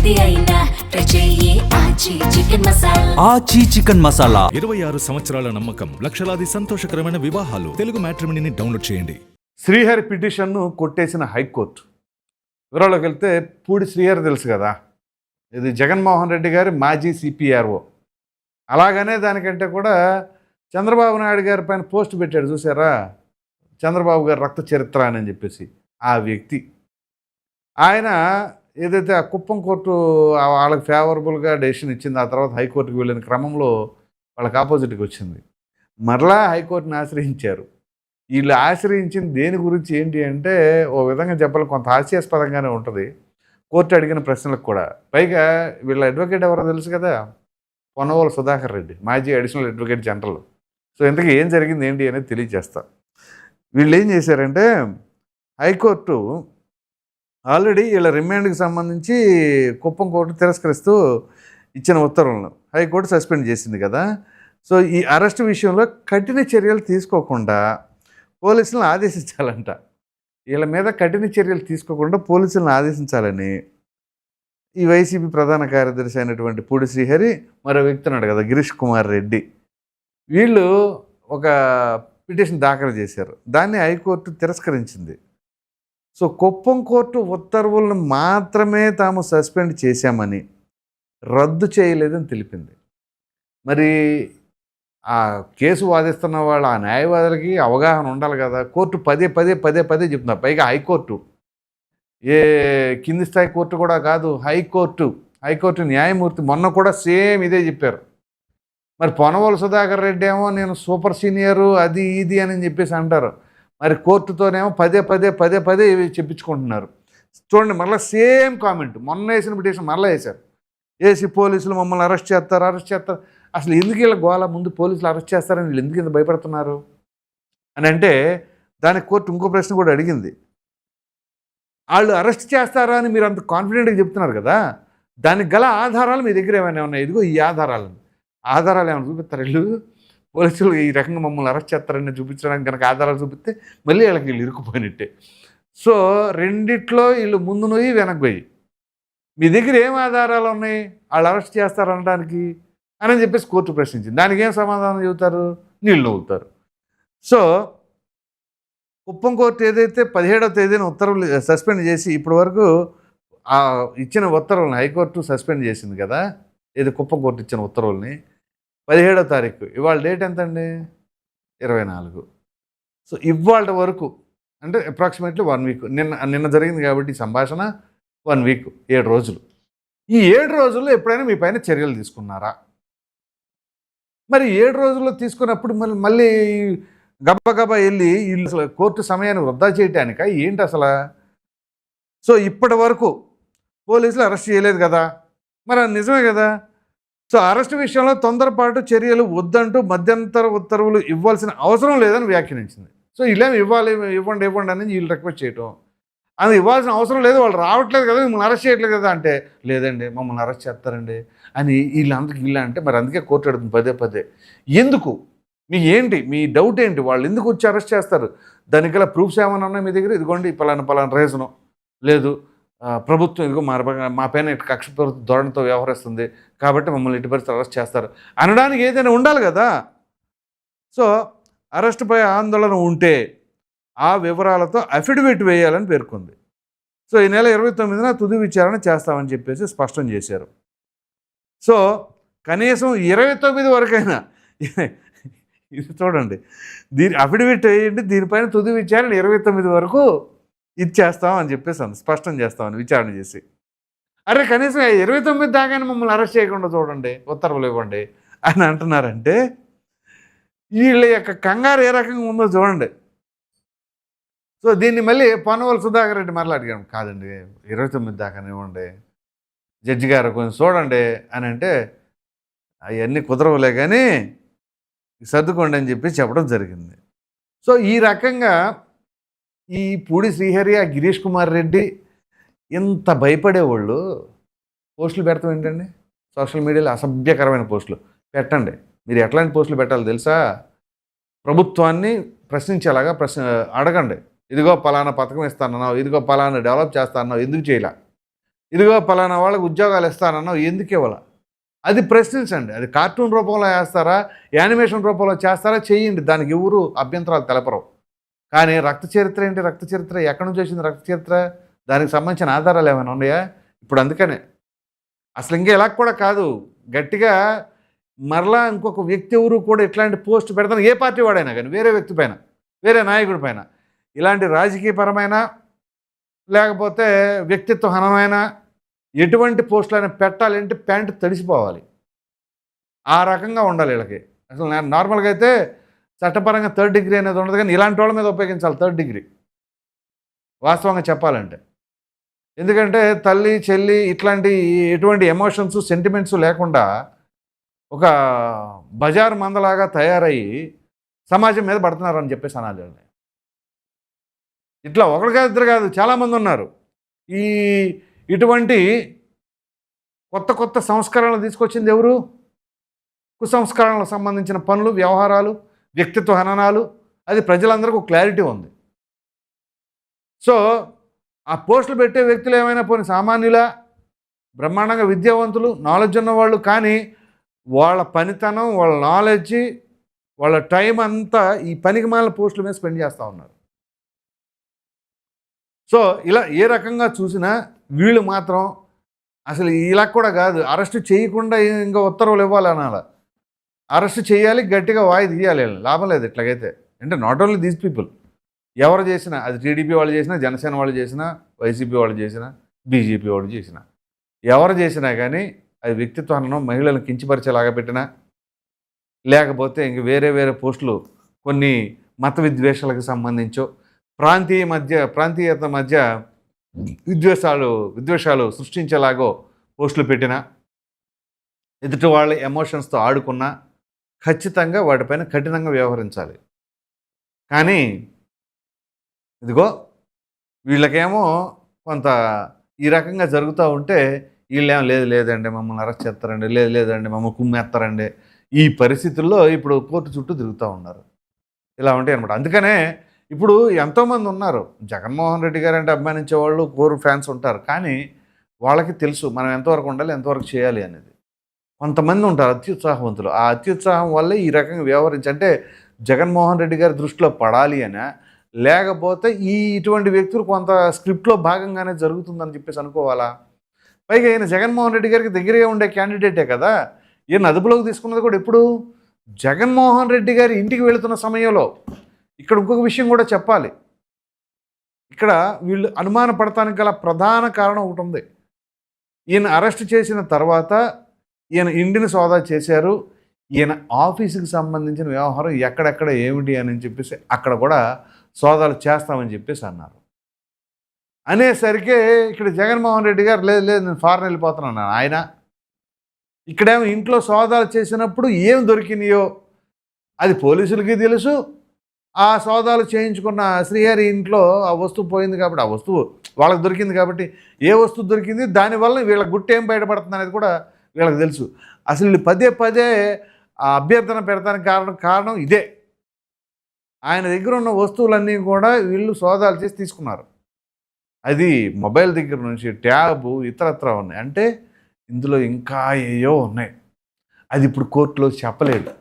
ఏది అయినా ట్రై చెయ్యి ఆచి చికెన్ మసాలా. ఆచి చికెన్ మసాలా 26 సంవత్సరాల నమ్మకం, లక్షలాది సంతోషకరమైన వివాహాలు. తెలుగు మ్యాట్రిమోనీని డౌన్లోడ్ చేయండి. శ్రీహరి పిటిషన్ను కొట్టేసిన హైకోర్టు. వివరాల్లోకి వెళ్తే పూడి శ్రీహరి తెలుసు కదా, ఇది జగన్మోహన్ రెడ్డి గారి మాజీ సిపిఆర్ఓ. అలాగనే దానికంటే కూడా చంద్రబాబు నాయుడు గారి పైన పోస్ట్ పెట్టాడు చూసారా, చంద్రబాబు గారి రక్త చరిత్ర అని చెప్పేసి. ఆ వ్యక్తి ఆయన ఏదైతే ఆ కుప్పం కోర్టు వాళ్ళకి ఫేవరబుల్గా డెసిషన్ ఇచ్చింది, ఆ తర్వాత హైకోర్టుకు వెళ్ళిన క్రమంలో వాళ్ళకి ఆపోజిట్గా వచ్చింది. మరలా హైకోర్టుని ఆశ్రయించారు. వీళ్ళు ఆశ్రయించింది దేని గురించి ఏంటి అంటే, ఓ విధంగా చెప్పాలి కొంత హాస్యాస్పదంగానే ఉంటుంది కోర్టు అడిగిన ప్రశ్నలకు కూడా. పైగా వీళ్ళ అడ్వకేట్ ఎవరో తెలుసు కదా, పొన్నవోలు సుధాకర్ రెడ్డి, మాజీ అడిషనల్ అడ్వకేట్ జనరల్. సో ఇంతకీ ఏం జరిగింది ఏంటి అనేది తెలియజేస్తా. వీళ్ళు ఏం చేశారంటే, హైకోర్టు ఆల్రెడీ వీళ్ళ రిమాండ్కి సంబంధించి కుప్పం కోర్టు తిరస్కరిస్తూ ఇచ్చిన ఉత్తర్వులను హైకోర్టు సస్పెండ్ చేసింది కదా. సో ఈ అరెస్టు విషయంలో కఠిన చర్యలు తీసుకోకుండా పోలీసులను ఆదేశించాలంట. వీళ్ళ మీద కఠిన చర్యలు తీసుకోకుండా పోలీసులను ఆదేశించాలని ఈ వైసీపీ ప్రధాన కార్యదర్శి అయినటువంటి పూడి శ్రీహరి, మరో వ్యక్తి ఉన్నాడు కదా గిరీష్ కుమార్ రెడ్డి, వీళ్ళు ఒక పిటిషన్ దాఖలు చేశారు. దాన్ని హైకోర్టు తిరస్కరించింది. సో కుప్పం కోర్టు ఉత్తర్వులను మాత్రమే తాము సస్పెండ్ చేశామని, రద్దు చేయలేదని తెలిపింది. మరి ఆ కేసు వాదిస్తున్న వాళ్ళు, ఆ న్యాయవాదులకి అవగాహన ఉండాలి కదా. కోర్టు పదే పదే చెప్తున్నారు. పైగా హైకోర్టు, ఏ కింది స్థాయి కోర్టు కూడా కాదు, హైకోర్టు న్యాయమూర్తి మొన్న కూడా సేమ్ ఇదే చెప్పారు. మరి పొన్నవోలు సుధాకర్ రెడ్డి ఏమో నేను సూపర్ సీనియరు అది ఇది అని చెప్పేసి అంటారు. మరి కోర్టుతోనేమో పదే ఇవి చెప్పించుకుంటున్నారు. చూడండి, మరలా సేమ్ కామెంట్ మొన్న వేసిన పిటిషన్ మరలా వేశారు. వేసి పోలీసులు మమ్మల్ని అరెస్ట్ చేస్తారు. అసలు ఎందుకు వీళ్ళ గోళ, ముందు పోలీసులు అరెస్ట్ చేస్తారని వీళ్ళు ఎందుకు ఇంత భయపడుతున్నారు అని అంటే, దానికి కోర్టు ఇంకో ప్రశ్న కూడా అడిగింది. వాళ్ళు అరెస్ట్ చేస్తారా అని మీరు అంత కాన్ఫిడెంట్గా చెప్తున్నారు కదా, దానికి గల ఆధారాలు మీ దగ్గర ఏమైనా ఉన్నాయి? ఇదిగో ఈ ఆధారాలు ఏమైనా చూపిస్తారు వీళ్ళు? పోలీసులు ఈ రకంగా మమ్మల్ని అరెస్ట్ చేస్తారని చూపించడానికి కనుక ఆధారాలు చూపిస్తే మళ్ళీ వీళ్ళు ఇరుక్కుపోయినట్టే. సో రెండిట్లో వీళ్ళు ముందు నొయ్యి వెనక్కి పోయి, మీ దగ్గర ఏం ఆధారాలు ఉన్నాయి వాళ్ళు అరెస్ట్ చేస్తారనడానికి అని చెప్పేసి కోర్టు ప్రశ్నించింది. దానికి ఏం సమాధానం చెబుతారు? నీళ్ళు నవ్వుతారు. సో కుప్పం కోర్టు ఏదైతే 17వ తేదీన ఉత్తర్వులు సస్పెండ్ చేసి ఇప్పటి వరకు ఆ ఇచ్చిన ఉత్తర్వులను హైకోర్టు సస్పెండ్ చేసింది కదా, ఏది కుప్పం కోర్టు ఇచ్చిన ఉత్తర్వుల్ని 17వ తారీఖు, ఇవాళ డేట్ ఎంత అండి? 24. సో ఇవాళ వరకు అంటే అప్రాక్సిమేట్లీ 1 వీక్. నిన్న జరిగింది కాబట్టి ఈ సంభాషణ 1 వీక్, 7 రోజులు. ఈ 7 రోజుల్లో ఎప్పుడైనా మీ పైన చర్యలు తీసుకున్నారా? మరి 7 రోజుల్లో తీసుకున్నప్పుడు మళ్ళీ గబగబా వెళ్ళి వీళ్ళు అసలు కోర్టు సమయాన్ని వృధా చేయటానిక ఏంటి అసలు? సో ఇప్పటి వరకు పోలీసులు అరెస్ట్ చేయలేదు కదా, మరి అది నిజమే కదా. సో అరెస్ట్ విషయంలో తొందరపాటు చర్యలు వద్దంటూ మధ్యంతర ఉత్తర్వులు ఇవ్వాల్సిన అవసరం లేదని వ్యాఖ్యానించింది. సో ఇల్లేమి ఇవ్వండి అని వీళ్ళు రిక్వెస్ట్ చేయటం, అది ఇవ్వాల్సిన అవసరం లేదు, వాళ్ళు రావట్లేదు కదా, మిమ్మల్ని అరెస్ట్ చేయట్లేదు కదా అంటే, లేదండి మమ్మల్ని అరెస్ట్ చేస్తారండి అని వీళ్ళ అంటే, మరి అందుకే కోర్టు అడుగుతుంది పదే ఎందుకు, మీ ఏంటి, మీ డౌట్ ఏంటి, వాళ్ళు ఎందుకు వచ్చి అరెస్ట్ చేస్తారు? దానికి గల ప్రూఫ్స్ ఏమైనా ఉన్నాయి మీ దగ్గర? ఇదిగోండి పలానా రీజను లేదు, ప్రభుత్వం ఇదిగో మా పైన కక్ష ధోరణితో వ్యవహరిస్తుంది కాబట్టి మమ్మల్ని ఇటు పరిస్థితి అరెస్ట్ చేస్తారు అనడానికి ఏదైనా ఉండాలి కదా. సో అరెస్టుపై ఆందోళన ఉంటే ఆ వివరాలతో అఫిడవిట్ వేయాలని పేర్కొంది. సో ఈ నెల 29న తుది విచారణ చేస్తామని చెప్పేసి స్పష్టం చేశారు. సో కనీసం 29 వరకైనా ఇది చూడండి, దీని అఫిడవిట్ వేయండి, దీనిపైన తుది విచారణ 29 వరకు ఇచ్చేస్తామని చెప్పేసి స్పష్టం చేస్తామని విచారణ చేసి, అరే కనీసం 29 దాకానే మమ్మల్ని అరెస్ట్ చేయకుండా చూడండి, ఉత్తర్వులు ఇవ్వండి అని అంటున్నారంటే వీళ్ళ యొక్క కంగారు ఏ రకంగా ఉందో చూడండి. సో దీన్ని మళ్ళీ పొన్నవోలు సుధాకర్ రెడ్డి మరలా అడిగాను, కాదండి 29 దాకానే ఇవ్వండి జడ్జి గారు కొంచెం చూడండి అని అంటే, అవన్నీ కుదరవులే కానీ సర్దుకోండి అని చెప్పి చెప్పడం జరిగింది. సో ఈ రకంగా ఈ పూడి శ్రీహరి, ఆ గిరీష్ కుమార్ రెడ్డి ఇంత భయపడేవాళ్ళు పోస్టులు పెడతాం ఏంటండి? సోషల్ మీడియాలో అసభ్యకరమైన పోస్టులు పెట్టండి. మీరు ఎట్లాంటి పోస్టులు పెట్టాలో తెలుసా? ప్రభుత్వాన్ని ప్రశ్నించేలాగా అడగండి. ఇదిగో పలానా పథకం ఇస్తానన్నావు, ఇదిగో పలానా డెవలప్ చేస్తానన్నావు, ఎందుకు చేయలే? ఇదిగో పలానా వాళ్ళకి ఉద్యోగాలు ఇస్తానన్నావు, ఎందుకు ఇవ్వాల? అది ప్రశ్నించండి. అది కార్టూన్ రూపంలో వేస్తారా, యానిమేషన్ రూపంలో చేస్తారా, చేయండి. దానికి ఎవరు అభ్యంతరాలు తెలపరు. కానీ రక్త చరిత్ర ఏంటి? రక్త చరిత్ర ఎక్కడి నుంచి వచ్చింది? రక్త చరిత్ర దానికి సంబంధించిన ఆధారాలు ఏమైనా ఉన్నాయా? ఇప్పుడు అందుకనే అసలు ఇంకా ఇలా కూడా కాదు, గట్టిగా మరలా ఇంకొక వ్యక్తి ఎవరు కూడా ఇట్లాంటి పోస్ట్ పెడతాను, ఏ పార్టీ వాడైనా కానీ, వేరే వ్యక్తి పైన, వేరే నాయకుడి పైన ఇలాంటి రాజకీయపరమైన లేకపోతే వ్యక్తిత్వ హనమైన ఎటువంటి పోస్టులైనా పెట్టాలంటే ప్యాంటు తడిసిపోవాలి. ఆ రకంగా ఉండాలి వీళ్ళకి. అసలు నార్మల్గా అయితే చట్టపరంగా 3rd డిగ్రీ అనేది ఉండదు, కానీ ఇలాంటి వాళ్ళ మీద ఉపయోగించాలి 3rd డిగ్రీ వాస్తవంగా చెప్పాలంటే. ఎందుకంటే తల్లి చెల్లి ఇట్లాంటి ఎటువంటి ఎమోషన్స్ సెంటిమెంట్స్ లేకుండా ఒక బజార్ మందలాగా తయారయ్యి సమాజం మీద పడుతున్నారని చెప్పేసి అనాలి. ఇట్లా ఒకరు కాదు, ఇద్దరు కాదు, చాలామంది ఉన్నారు. ఇటువంటి కొత్త కొత్త సంస్కరణలు తీసుకొచ్చింది ఎవరు? కుసంస్కరణలకు సంబంధించిన పనులు, వ్యవహారాలు, వ్యక్తిత్వ హననాలు, అది ప్రజలందరికీ క్లారిటీ ఉంది. సో ఆ పోస్టులు పెట్టే వ్యక్తులు ఏమైనా పోనీ సామాన్యుల, బ్రహ్మాండంగా విద్యావంతులు, నాలెడ్జ్ ఉన్నవాళ్ళు, కానీ వాళ్ళ పనితనం, వాళ్ళ నాలెడ్జి, వాళ్ళ టైం అంతా ఈ పనికి మాలిన పోస్టుల మీద స్పెండ్ చేస్తూ ఉన్నారు. సో ఇలా ఏ రకంగా చూసినా వీళ్ళు మాత్రం అసలు ఇలా కూడా కాదు, అరెస్ట్ చేయకుండా ఇంకా ఉత్తర్వులు ఇవ్వాలి అనాలి. అరెస్ట్ చేయాలి, గట్టిగా వాయి తీయాలి. లాభం లేదు ఇట్లాగైతే. అంటే నాట్ ఓన్లీ దీస్ పీపుల్, ఎవరు చేసినా, అది టీడీపీ వాళ్ళు చేసినా, జనసేన వాళ్ళు చేసినా, వైసీపీ వాళ్ళు చేసినా, బీజేపీ వాళ్ళు చేసినా, ఎవరు చేసినా కానీ అది వ్యక్తిత్వాన్ని మహిళలను కించపరిచేలాగా పెట్టినా, లేకపోతే ఇంక వేరే వేరే పోస్టులు కొన్ని మత విద్వేషాలకు సంబంధించో, ప్రాంతీయత మధ్య విద్వేషాలు సృష్టించేలాగో పోస్టులు పెట్టినా, ఎదుటి వాళ్ళ ఎమోషన్స్తో ఆడుకున్నా ఖచ్చితంగా వాటిపైన కఠినంగా వ్యవహరించాలి. కానీ ఇదిగో వీళ్ళకేమో కొంత ఈ రకంగా జరుగుతూ ఉంటే వీళ్ళేమో లేదండి మమ్మల్ని అరెస్ట్ చేస్తారండి, లేదండి మమ్మల్ని కుమ్మేస్తారండి, ఈ పరిస్థితుల్లో ఇప్పుడు కోర్టు చుట్టూ తిరుగుతూ ఉన్నారు. ఇలా ఉంటాయి అనమాట. అందుకనే ఇప్పుడు ఎంతోమంది ఉన్నారు, జగన్మోహన్ రెడ్డి గారు అంటే అభిమానించే వాళ్ళు, కోర్ ఫ్యాన్స్ ఉంటారు. కానీ వాళ్ళకి తెలుసు మనం ఎంతవరకు ఉండాలి, ఎంతవరకు చేయాలి అనేది. కొంతమంది ఉంటారు అత్యుత్సాహవంతులు. ఆ అత్యుత్సాహం వల్లే ఈ రకంగా వ్యవహరించంటే జగన్మోహన్ రెడ్డి గారి దృష్టిలో పడాలి అనా, లేకపోతే ఇటువంటి వ్యక్తులు కొంత స్క్రిప్ట్లో భాగంగానే జరుగుతుందని చెప్పేసి అనుకోవాలా? పైగా ఈయన జగన్మోహన్ రెడ్డి గారికి దగ్గరగా ఉండే క్యాండిడేటే కదా. ఈయన అదుపులోకి తీసుకున్నది కూడా ఎప్పుడు? జగన్మోహన్ రెడ్డి గారి ఇంటికి వెళుతున్న సమయంలో. ఇక్కడ ఇంకొక విషయం కూడా చెప్పాలి. ఇక్కడ వీళ్ళు అనుమాన పడటానికి గల ప్రధాన కారణం ఒకటి ఉంది. ఈయన అరెస్ట్ చేసిన తర్వాత ఈయన ఇంటిని సోదా చేశారు. ఈయన ఆఫీసుకి సంబంధించిన వ్యవహారం ఎక్కడెక్కడ ఏమిటి అని చెప్పేసి అక్కడ కూడా సోదాలు చేస్తామని చెప్పేసి అన్నారు. అనేసరికి ఇక్కడ జగన్మోహన్ రెడ్డి గారు లేదు నేను ఫారెన్ వెళ్ళిపోతున్నాను ఆయన. ఇక్కడేమో ఇంట్లో సోదాలు చేసినప్పుడు ఏం దొరికినాయో అది పోలీసులకి తెలుసు. ఆ సోదాలు చేయించుకున్న శ్రీహరి ఇంట్లో ఆ వస్తువు పోయింది కాబట్టి, ఆ వస్తువు వాళ్ళకి దొరికింది కాబట్టి, ఏ వస్తువు దొరికింది దానివల్ల వీళ్ళ గుట్టు ఏం బయటపడుతుంది అనేది కూడా వీళ్ళకి తెలుసు. అసలు వీళ్ళు పదే ఆ అభ్యర్థన పెడతానికి కారణం ఇదే. ఆయన దగ్గర ఉన్న వస్తువులన్నీ కూడా వీళ్ళు సోదాలు చేసి తీసుకున్నారు. అది మొబైల్ దగ్గర నుంచి ట్యాబు ఇతరత్ర ఉన్నాయి. అంటే ఇందులో ఇంకా ఏయో ఉన్నాయి. అది ఇప్పుడు కోర్టులో చెప్పలేడు,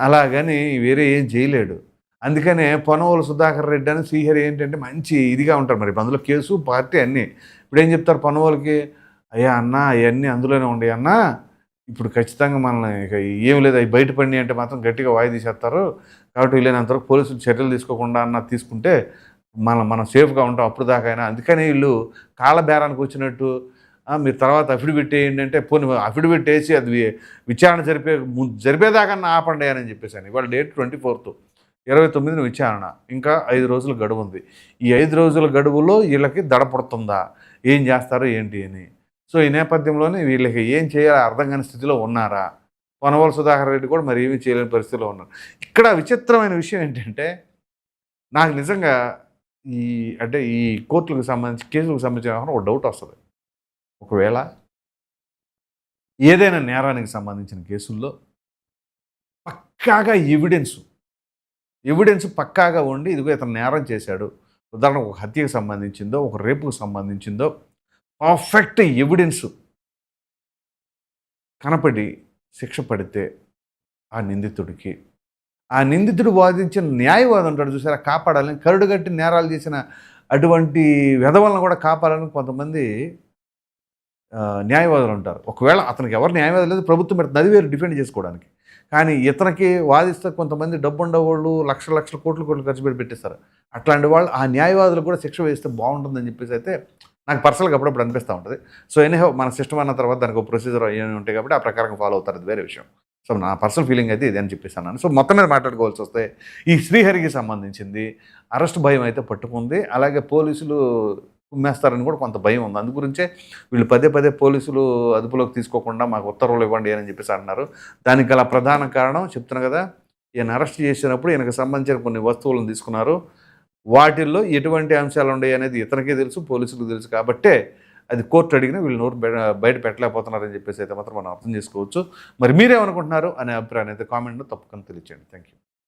అలాగని వేరే ఏం చేయలేడు. అందుకనే పొనవోలు సుధాకర్ రెడ్డి అని శ్రీహరి ఏంటంటే మంచి ఇదిగా ఉంటారు. మరి అందులో కేసు పార్టీ అన్నీ. ఇప్పుడు ఏం చెప్తారు పొనవోలుకి, అయ్యా అన్న అవన్నీ అందులోనే ఉండే అన్న, ఇప్పుడు ఖచ్చితంగా మనల్ని ఇక ఏం లేదు అవి బయటపడి అంటే మాత్రం గట్టిగా వాయి తీసేస్తారు. కాబట్టి వీళ్ళైనంతవరకు పోలీసులు చర్యలు తీసుకోకుండా అన్న తీసుకుంటే మనం సేఫ్గా ఉంటాం అప్పుడు దాకా అయినా. అందుకని వీళ్ళు కాళ్ళ బేరానికి వచ్చినట్టు మీరు తర్వాత అఫిడవిట్ వేయండి అంటే పోనీ అఫిడవిట్ వేసి అది విచారణ జరిపేదాకన్నా ఆపండి అని చెప్పేసాను. ఇవాళ డేట్ 24th 29న విచారణ, ఇంకా 5 రోజుల గడువు ఉంది. ఈ 5 రోజుల గడువులో వీళ్ళకి దడపడుతుందా, ఏం చేస్తారో ఏంటి అని. సో ఈ నేపథ్యంలోనే వీళ్ళకి ఏం చేయాలో అర్థం కాని స్థితిలో ఉన్నారా? పొనవోలు సుధాకర్ రెడ్డి కూడా మరి ఏమీ చేయలేని పరిస్థితిలో ఉన్నారు. ఇక్కడ విచిత్రమైన విషయం ఏంటంటే నాకు నిజంగా ఈ కోర్టులకు సంబంధించి కేసులకు సంబంధించిన ఒక డౌట్ వస్తుంది. ఒకవేళ ఏదైనా నేరానికి సంబంధించిన కేసుల్లో పక్కాగా ఎవిడెన్స్ పక్కాగా ఉండి ఇదిగో ఇతను నేరం చేశాడు, ఉదాహరణకు ఒక హత్యకు సంబంధించిందో, ఒక రేపుకు సంబంధించిందో పర్ఫెక్ట్ ఎవిడెన్స్ కనపడి శిక్ష పడితే ఆ నిందితుడు వాదించిన న్యాయవాదం ఉంటాడు చూసారా, కాపాడాలని కరుడుగట్టి నేరాలు చేసిన అటువంటి వెధవలను కూడా కాపాడాలని కొంతమంది న్యాయవాదులు ఉంటారు. ఒకవేళ అతనికి ఎవరు న్యాయవాదులు లేదు, ప్రభుత్వం పెడుతుంది, అది వేరు డిఫెండ్ చేసుకోవడానికి. కానీ ఇతనికి వాదిస్తే కొంతమంది డబ్బు ఉండేవాళ్ళు లక్షల కోట్లు ఖర్చు పెట్టి పెట్టేస్తారు. అట్లాంటి వాళ్ళు ఆ న్యాయవాదులు కూడా శిక్ష వేస్తే బాగుంటుందని చెప్పేసి అయితే నాకు పర్సనల్గా అప్పుడప్పుడు అనిపిస్తూ ఉంటుంది. సో ఎనీహౌ మన సిస్టమ్ అన్న తర్వాత దానికి ఒక ప్రొసీజర్ ఏమి ఉంటాయి కాబట్టి ఆ ప్రకారం ఫాలో అవుతారు, అది వేరే విషయం. సో నా పర్సనల్ ఫీలింగ్ అయితే ఇది అని చెప్పేసి అన్నాను. సో మొత్తం మీద మాట్లాడుకోవాల్సి వస్తే ఈ శ్రీహరికి సంబంధించింది అరెస్ట్ భయం అయితే పట్టుకుంది. అలాగే పోలీసులు కుమ్మేస్తారని కూడా కొంత భయం ఉంది. అందు గురించే వీళ్ళు పదే పోలీసులు అదుపులోకి తీసుకోకుండా మాకు ఉత్తర్వులు ఇవ్వండి అని చెప్పేసి అన్నారు. దానికి గల ప్రధాన కారణం చెప్తున్నా కదా, ఈయన అరెస్ట్ చేసినప్పుడు ఈయనకు సంబంధించిన కొన్ని వస్తువులను తీసుకున్నారు. వాటిల్లో ఎటువంటి అంశాలు ఉన్నాయి అనేది ఇతనికే తెలుసు, పోలీసులకు తెలుసు. కాబట్టే అది కోర్టు అడిగినా వీళ్ళు నోరు బయట పెట్టలేకపోతున్నారని చెప్పేసి అయితే మాత్రం మనం అర్థం చేసుకోవచ్చు. మరి మీరేమనుకుంటున్నారు అనే అభిప్రాయాన్ని అయితే కామెంట్లో తప్పకుండా తెలియచేయండి. Thank you.